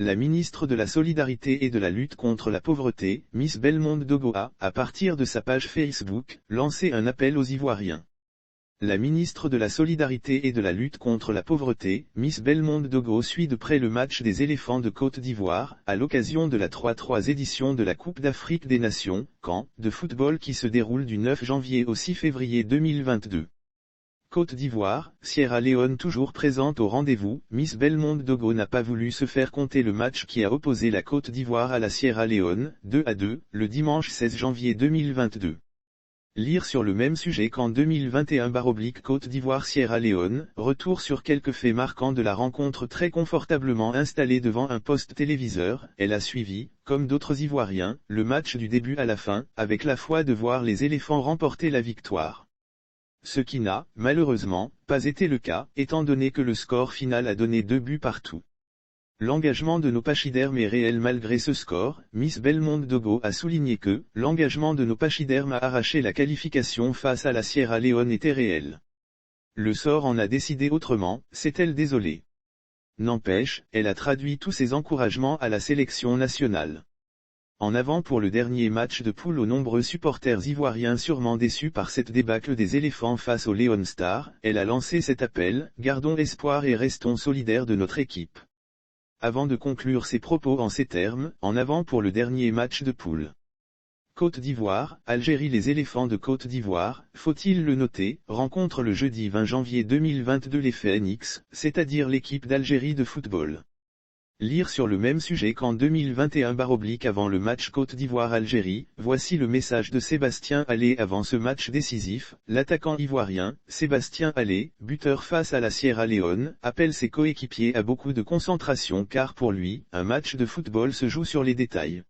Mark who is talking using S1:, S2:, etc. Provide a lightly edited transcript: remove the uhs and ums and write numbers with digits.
S1: La ministre de la Solidarité et de la lutte contre la pauvreté, Miss Bellemonde Dogo a, à partir de sa page Facebook, lancé un appel aux Ivoiriens. La ministre de la Solidarité et de la lutte contre la pauvreté, Miss Bellemonde Dogo suit de près le match des éléphants de Côte d'Ivoire, à l'occasion de la 3e édition de la Coupe d'Afrique des Nations, CAN, de football qui se déroule du 9 janvier au 6 février 2022. Côte d'Ivoire, Sierra Leone toujours présente au rendez-vous, Miss Bellemonde Dogo n'a pas voulu se faire compter le match qui a opposé la Côte d'Ivoire à la Sierra Leone, 2-2, le dimanche 16 janvier 2022. Lire sur le même sujet qu'en 2021/Côte d'Ivoire-Sierra Leone, retour sur quelques faits marquants de la rencontre très confortablement installée devant un poste téléviseur, elle a suivi, comme d'autres Ivoiriens, le match du début à la fin, avec la foi de voir les éléphants remporter la victoire. Ce qui n'a, malheureusement, pas été le cas, étant donné que le score final a donné 2 buts partout. L'engagement de nos pachydermes est réel malgré ce score. Miss Bellemonde Dogo a souligné que l'engagement de nos pachydermes à arracher la qualification face à la Sierra Leone était réel. Le sort en a décidé autrement, s'est-elle désolée. N'empêche, elle a traduit tous ses encouragements à la sélection nationale. En avant pour le dernier match de poule aux nombreux supporters ivoiriens sûrement déçus par cette débâcle des éléphants face aux Leon Stars, elle a lancé cet appel: gardons espoir et restons solidaires de notre équipe. Avant de conclure ses propos en ces termes, en avant pour le dernier match de poule. Côte d'Ivoire, Algérie. Les éléphants de Côte d'Ivoire, faut-il le noter, rencontrent le jeudi 20 janvier 2022 les Phénix, c'est-à-dire l'équipe d'Algérie de football. Lire sur le même sujet qu'en 2021/avant le match Côte d'Ivoire-Algérie, voici le message de Sébastien Haller avant ce match décisif. L'attaquant ivoirien, Sébastien Haller, buteur face à la Sierra Leone, appelle ses coéquipiers à beaucoup de concentration car pour lui, un match de football se joue sur les détails.